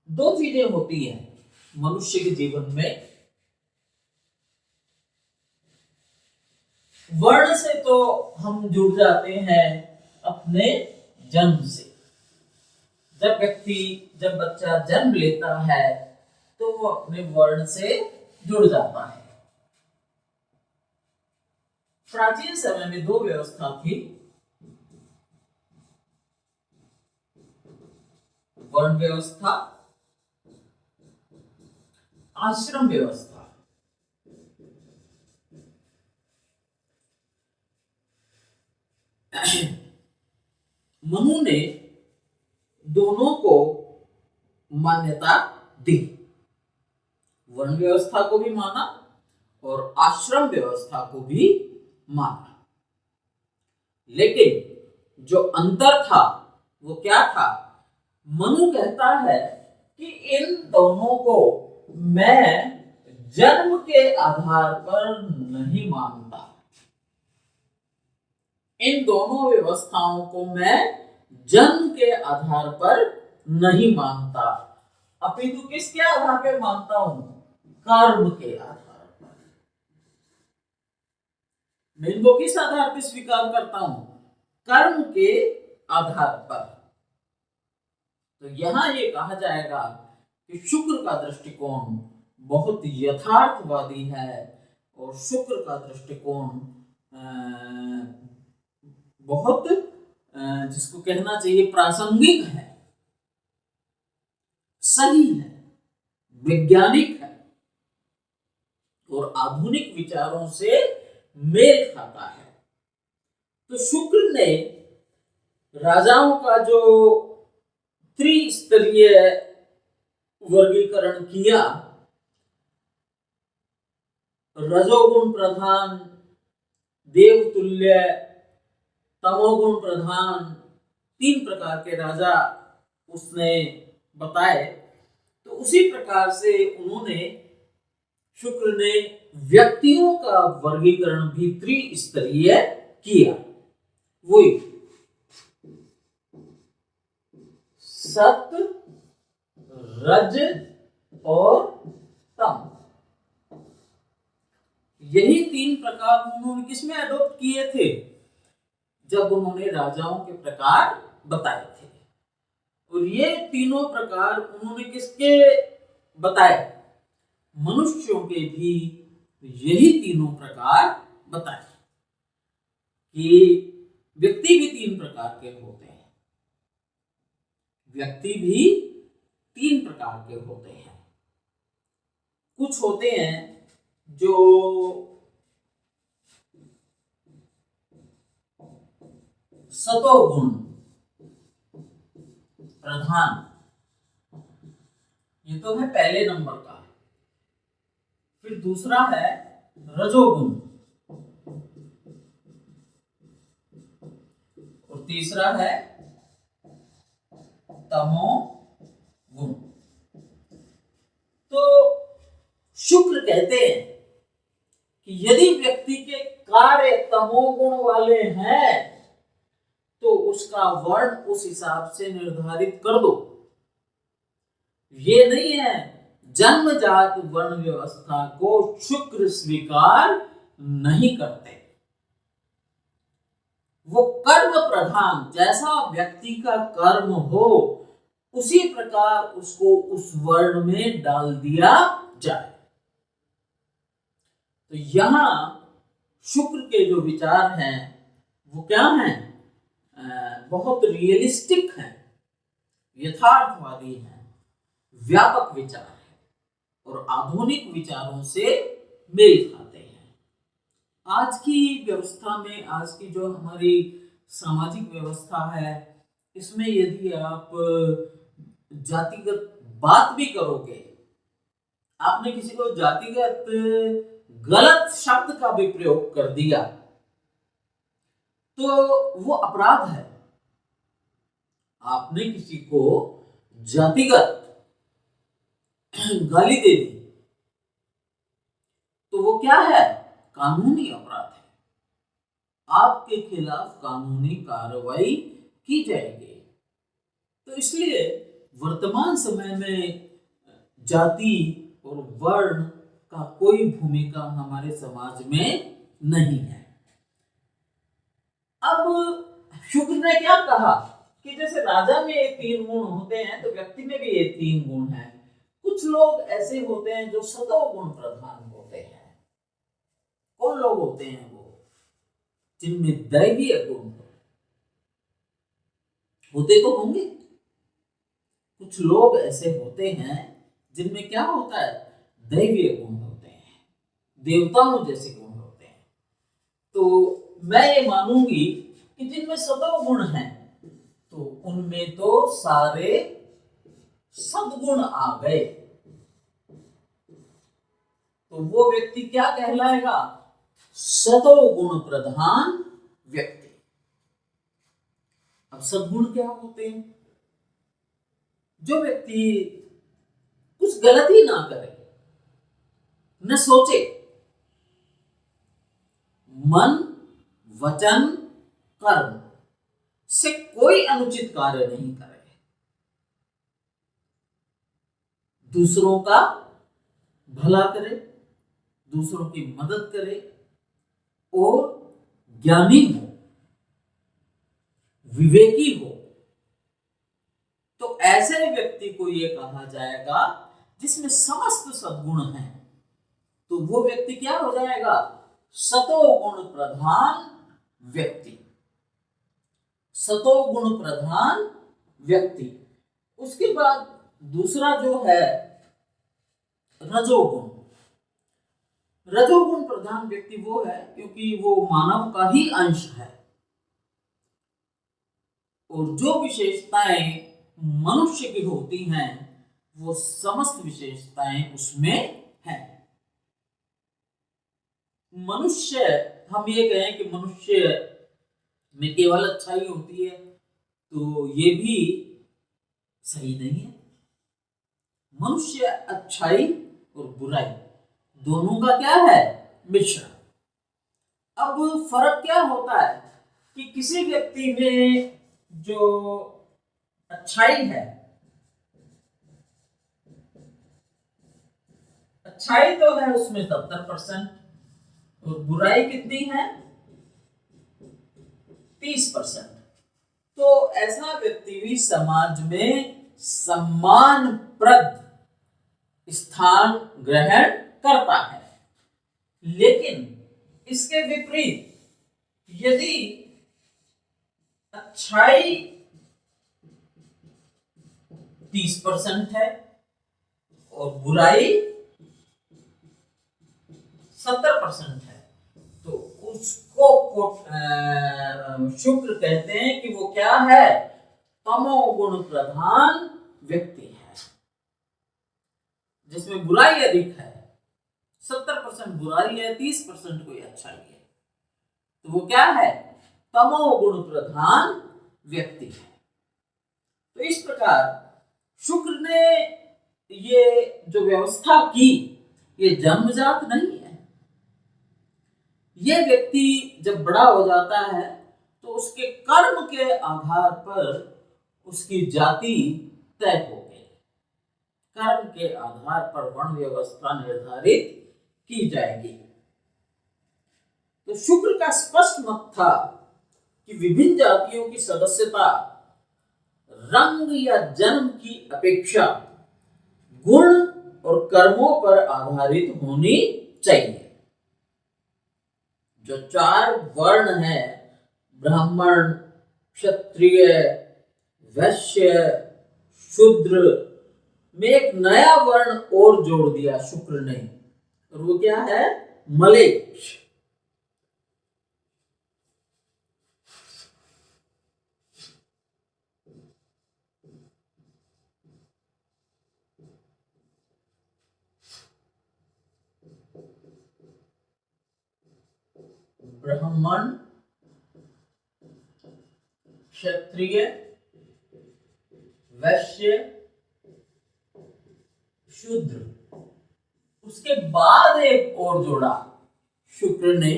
दो चीजें होती हैं मनुष्य के जीवन में। वर्ण से तो हम जुड़ जाते हैं अपने जन्म से। जब बच्चा जन्म लेता है तो वो अपने वर्ण से जुड़ जाता है। प्राचीन समय में दो व्यवस्था थी, वर्ण व्यवस्था, आश्रम व्यवस्था। मनु ने दोनों को मान्यता दी, वर्ण व्यवस्था को भी माना और आश्रम व्यवस्था को भी माना। लेकिन जो अंतर था वो क्या था? मनु कहता है कि इन दोनों को मैं जन्म के आधार पर नहीं मानता, इन दोनों व्यवस्थाओं को मैं जन्म के आधार पर नहीं मानता, अपितु किसके आधार पर मानता हूं? कर्म के आधार पर। मैं इनको किस आधार पर स्वीकार करता हूं? कर्म के आधार पर। तो यहां ये कहा जाएगा कि शुक्र का दृष्टिकोण बहुत यथार्थवादी है और शुक्र का दृष्टिकोण बहुत जिसको कहना चाहिए प्रासंगिक है, सही है, वैज्ञानिक है और आधुनिक विचारों से मेल खाता है। तो शुक्र ने राजाओं का जो त्रिस्तरीय वर्गीकरण किया, रजोगुण प्रधान, देवतुल्य, तमोगुण प्रधान, 3 प्रकार के राजा उसने बताए। तो उसी प्रकार से उन्होंने, शुक्र ने व्यक्तियों का वर्गीकरण भी त्रिस्तरीय किया। वही सत, रज और तम, यही 3 प्रकार उन्होंने किसमें अडॉप्ट किए थे? जब उन्होंने राजाओं के प्रकार बताए थे। और ये तीनों प्रकार उन्होंने किसके बताए? मनुष्यों के भी यही तीनों प्रकार बताए कि व्यक्ति भी 3 प्रकार के होते हैं, व्यक्ति भी 3 प्रकार के होते हैं। कुछ होते हैं जो सतोगुण प्रधान, ये तो है पहले नंबर का। फिर दूसरा है रजोगुण और तीसरा है तमोगुण। तो शुक्र कहते हैं कि यदि व्यक्ति के कार्य तमोगुण वाले हैं तो उसका वर्ण उस हिसाब से निर्धारित कर दो। ये नहीं है जन्मजात वर्ण व्यवस्था को शुक्र स्वीकार नहीं करते। वो कर्म प्रधान, जैसा व्यक्ति का कर्म हो उसी प्रकार उसको उस वर्ण में डाल दिया जाए। तो यहां शुक्र के जो विचार हैं वो क्या हैं? बहुत रियलिस्टिक हैं, यथार्थवादी हैं, व्यापक विचार है और आधुनिक विचारों से मेल खाते हैं। आज की व्यवस्था में, आज की जो हमारी सामाजिक व्यवस्था है, इसमें यदि आप जातिगत बात भी करोगे, आपने किसी को जातिगत गलत शब्द का भी प्रयोग कर दिया तो वो अपराध है। आपने किसी को जातिगत गाली दे दी तो वो क्या है? कानूनी अपराध है, आपके खिलाफ कानूनी कार्रवाई की जाएगी। तो इसलिए वर्तमान समय में जाति और वर्ण का कोई भूमिका हमारे समाज में नहीं है। अब शुक्र ने क्या कहा कि जैसे राजा में ये 3 गुण होते हैं तो व्यक्ति में भी ये 3 गुण हैं। कुछ लोग ऐसे होते हैं जो सतोगुण प्रधान होते हैं। कौन लोग होते हैं? वो जिनमें दैवीय गुण होते तो होंगे। कुछ लोग ऐसे होते हैं जिनमें क्या होता है? दैवीय गुण होते हैं, देवताओं जैसे गुण होते हैं। तो मैं ये मानूंगी कि जिनमें सतोगुण है तो उनमें तो सारे सद्गुण आ गए, तो वो व्यक्ति क्या कहलाएगा? सतोगुण प्रधान व्यक्ति। अब सद्गुण क्या होते हैं? जो व्यक्ति कुछ गलत ही ना करे, न सोचे, मन वचन कर्म से कोई अनुचित कार्य नहीं करे, दूसरों का भला करे, दूसरों की मदद करे और ज्ञानी हो, विवेकी हो, तो ऐसे व्यक्ति को यह कहा जाएगा जिसमें समस्त सद्गुण हैं। तो वो व्यक्ति क्या हो जाएगा? सतोगुण प्रधान व्यक्ति। सतोगुण प्रधान व्यक्ति। उसके बाद दूसरा जो है रजोगुण। रजोगुण प्रधान व्यक्ति वो है क्योंकि वो मानव का ही अंश है, और जो विशेषताएं मनुष्य की होती हैं वो समस्त विशेषताएं उसमें हैं। मनुष्य, हम ये कहें कि मनुष्य में केवल अच्छाई होती है, तो ये भी सही नहीं है। मनुष्य अच्छाई और बुराई दोनों का क्या है? मिश्रण। अब फर्क क्या होता है कि किसी व्यक्ति में जो अच्छाई है, अच्छाई तो है उसमें 70% और बुराई कितनी है? 30%। तो ऐसा व्यक्ति भी समाज में सम्मानप्रद स्थान ग्रहण करता है। लेकिन इसके विपरीत यदि अच्छाई 30% है और बुराई 70% है, तो उसको शुक्र कहते हैं कि वो क्या है? तमोगुण प्रधान व्यक्ति है, जिसमें बुराई अधिक है। 70% बुराई है, 30% कोई अच्छाई है, तो वो क्या है? तमोगुण प्रधान व्यक्ति है। तो इस प्रकार शुक्र ने ये जो व्यवस्था की, ये जन्मजात नहीं है। ये व्यक्ति जब बड़ा हो जाता है तो उसके कर्म के आधार पर उसकी जाति तय हो गई। कर्म के आधार पर वर्ण व्यवस्था निर्धारित की जाएगी। तो शुक्र का स्पष्ट मत था कि विभिन्न जातियों की सदस्यता रंग या जन्म की अपेक्षा गुण और कर्मों पर आधारित होनी चाहिए। जो 4 वर्ण हैं, ब्राह्मण, क्षत्रिय, वैश्य, शूद्र, में एक नया वर्ण और जोड़ दिया शुक्र ने, और वो क्या है? मलेच्छ। ब्राह्मण, क्षत्रिय, वैश्य, शूद्र, उसके बाद एक और जोड़ा शुक्र ने,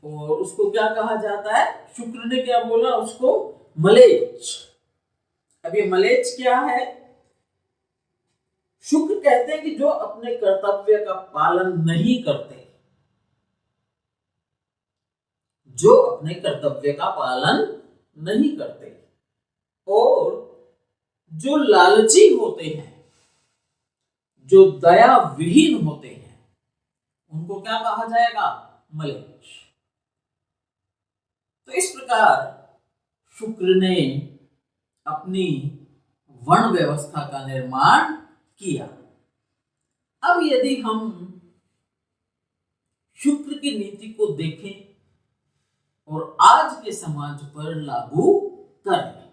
और उसको क्या कहा जाता है? शुक्र ने क्या बोला उसको? मलेच्छ। अब ये मलेच्छ क्या है? शुक्र कहते हैं कि जो अपने कर्तव्य का पालन नहीं करते, जो अपने कर्तव्य का पालन नहीं करते और जो लालची होते हैं, जो दया विहीन होते हैं, उनको क्या कहा जाएगा? मलेच्छ। तो इस प्रकार शुक्र ने अपनी वर्ण व्यवस्था का निर्माण किया। अब यदि हम शुक्र की नीति को देखें और आज के समाज पर लागू करें,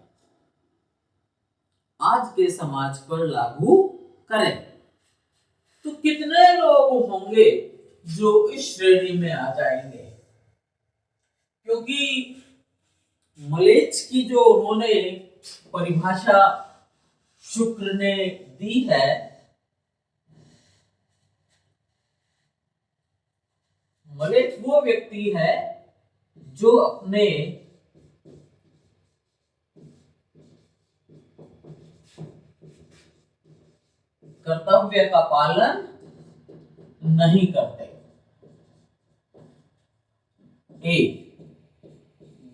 आज के समाज पर लागू करें, तो कितने लोग होंगे जो इस श्रेणी में आ जाएंगे। क्योंकि मलेच्छ की जो उन्होंने परिभाषा शुक्र ने दी है, मलेच्छ वो व्यक्ति है जो अपने कर्तव्य का पालन नहीं करते। ए।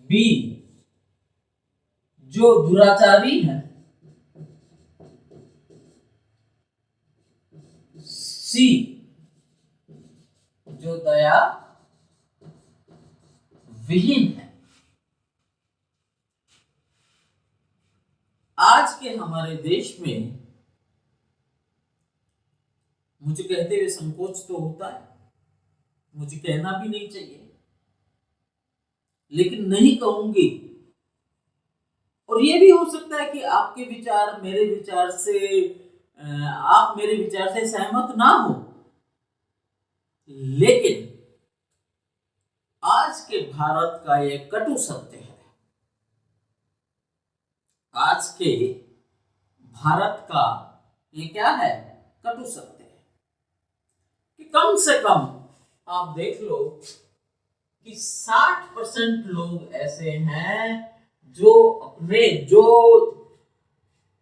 बी, जो दुराचारी है। सी, जो दया विहीन है। आज के हमारे देश में मुझे कहते हुए संकोच तो होता है, मुझे कहना भी नहीं चाहिए, लेकिन नहीं कहूंगी। और ये भी हो सकता है कि आपके विचार मेरे विचार से आप मेरे विचार से सहमत ना हो, लेकिन आज के भारत का ये कटु सत्य है। आज के भारत का ये क्या है? कटु सत्य है कि कम से कम आप देख लो कि 60% लोग ऐसे हैं जो अपने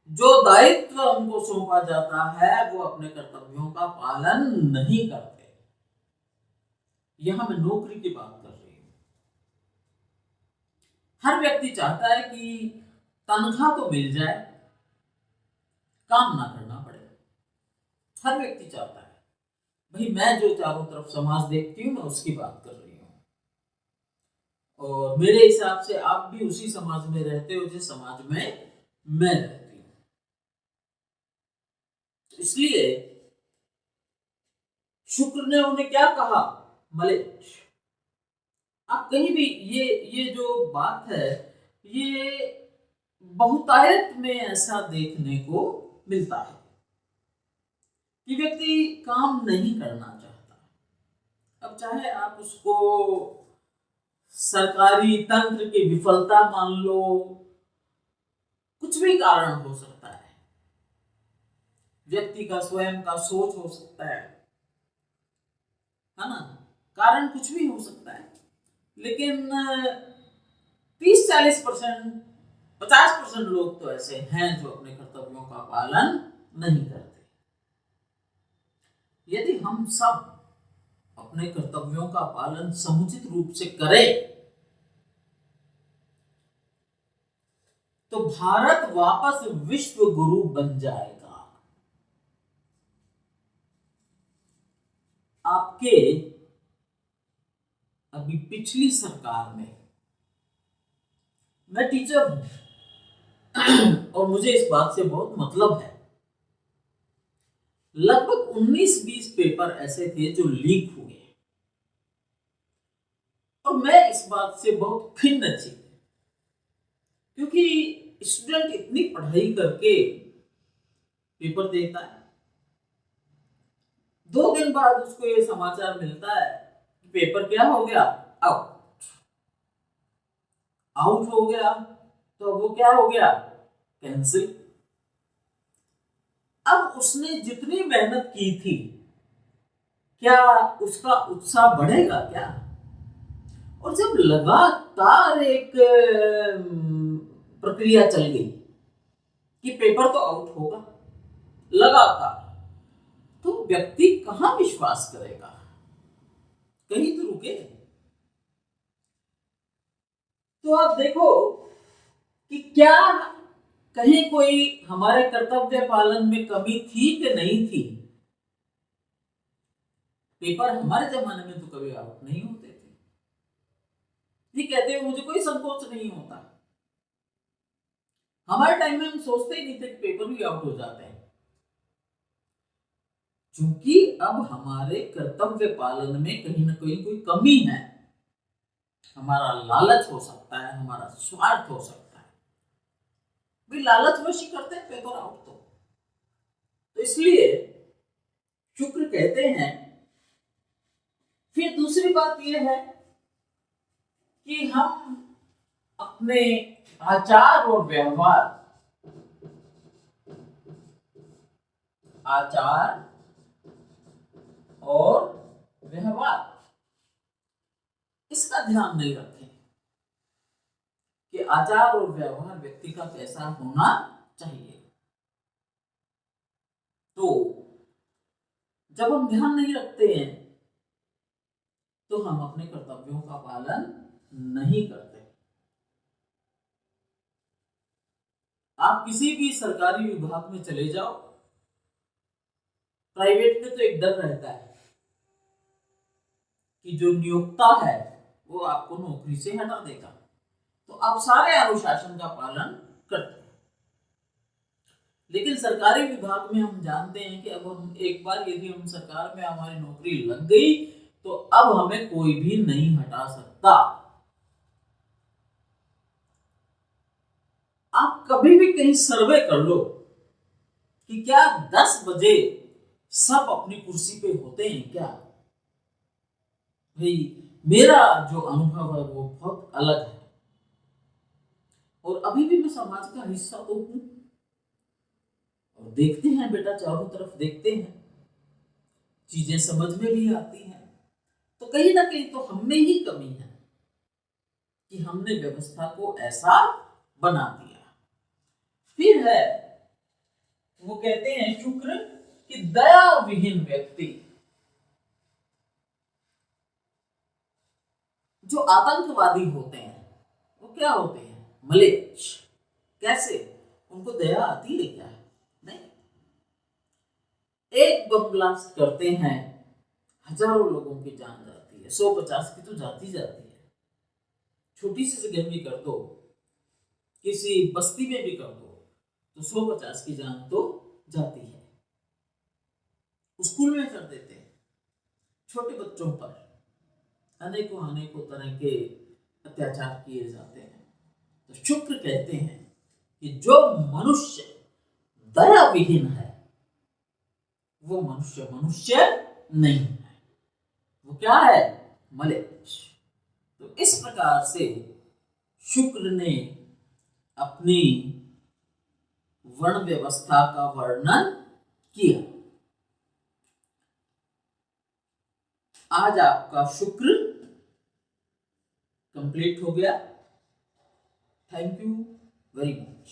जो दायित्व उनको सौंपा जाता है वो अपने कर्तव्यों का पालन नहीं करते। यहां मैं नौकरी की बात कर रही हूं। हर व्यक्ति चाहता है कि तनख्वाह तो मिल जाए, काम ना करना पड़े। हर व्यक्ति चाहता है। भाई मैं जो चारों तरफ समाज देखती हूँ मैं उसकी बात कर रही हूँ, और मेरे हिसाब से आप भी उसी समाज में रहते हो जिस समाज में मैं रहती हूँ। इसलिए शुक्र ने उन्हें क्या कहा? मलेच्छ। आप कहीं भी ये जो बात है ये बहुतायत में ऐसा देखने को मिलता है कि व्यक्ति काम नहीं करना चाहता। अब चाहे आप उसको सरकारी तंत्र की विफलता मान लो, कुछ भी कारण हो सकता है, व्यक्ति का स्वयं का सोच हो सकता है ना, कारण कुछ भी हो सकता है, लेकिन 30-40% 50% लोग तो ऐसे हैं जो अपने कर्तव्यों का पालन नहीं करते। यदि हम सब अपने कर्तव्यों का पालन समुचित रूप से करें तो भारत वापस विश्व गुरु बन जाएगा। आपके अभी पिछली सरकार में, मैं टीचर हूं और मुझे इस बात से बहुत मतलब है, लगभग 19-20 पेपर ऐसे थे जो लीक हुए और मैं इस बात से बहुत खिन्न थी, क्योंकि स्टूडेंट इतनी पढ़ाई करके पेपर देता है, 2 दिन बाद उसको ये समाचार मिलता है कि पेपर क्या हो गया? आउट हो गया। तो वो क्या हो गया? कैंसिल। अब उसने जितनी मेहनत की थी, क्या उसका उत्साह बढ़ेगा क्या? और जब लगातार एक प्रक्रिया चल गई कि पेपर तो आउट होगा लगातार, तो व्यक्ति कहां विश्वास करेगा? कहीं तो रुके। तो आप देखो कि क्या कहीं कोई हमारे कर्तव्य पालन में कमी थी कि नहीं थी? पेपर हमारे जमाने में तो कभी आउट नहीं होते थे। ये कहते हुए मुझे कोई संकोच नहीं होता। हमारे टाइम में हम सोचते ही नहीं थे कि पेपर भी आउट हो जाते हैं, क्योंकि अब हमारे कर्तव्य पालन में कहीं ना कहीं कोई कमी है। हमारा लालच हो सकता है, हमारा स्वार्थ हो सकता है, भी लालचवश ही करते हैं पेपर आउट। तो इसलिए शुक्र कहते हैं। फिर दूसरी बात यह है कि हम अपने आचार और व्यवहार, आचार और व्यवहार, इसका ध्यान नहीं रखें कि आचार और व्यवहार व्यक्ति का कैसा होना चाहिए। तो जब हम ध्यान नहीं रखते हैं तो हम अपने कर्तव्यों का पालन नहीं करते। आप किसी भी सरकारी विभाग में चले जाओ, प्राइवेट में तो एक डर रहता है कि जो नियोक्ता है वो आपको नौकरी से हटा देगा, तो आप सारे अनुशासन का पालन करते हैं। लेकिन सरकारी विभाग में हम जानते हैं कि अब हम एक बार यदि हम सरकार में हमारी नौकरी लग गई तो अब हमें कोई भी नहीं हटा सकता। आप कभी भी कहीं सर्वे कर लो कि क्या 10 बजे सब अपनी कुर्सी पे होते हैं क्या? भाई मेरा जो अनुभव है वो बहुत अलग है, और अभी भी मैं समाज का हिस्सा तो हूं। और देखते हैं बेटा, चारों तरफ देखते हैं, चीजें समझ में भी आती हैं। तो कहीं ना कहीं तो हम में ही कमी है कि हमने व्यवस्था को ऐसा बना दिया। फिर है, वो कहते हैं शुक्र कि दया विहीन व्यक्ति, जो आतंकवादी होते हैं वो क्या होते हैं? मलेच्छ। कैसे? उनको दया आती है क्या? नहीं। एक बम ब्लास्ट करते हैं, हजारों लोगों की जान जाती है, 150 की तो जाती जाती है। छोटी सी जगह में कर दो, किसी बस्ती में भी कर दो, तो 150 की जान तो जाती है। स्कूल में कर देते हैं, छोटे बच्चों पर अनेकों अनेकों तरह के अत्याचार किए जाते हैं। तो शुक्र कहते हैं कि जो मनुष्य दया विहीन है वो मनुष्य मनुष्य नहीं है, वो क्या है? मलेच्छ। तो इस प्रकार से शुक्र ने अपनी वर्ण व्यवस्था का वर्णन किया। आज आपका शुक्र कंप्लीट हो गया। Thank you very much.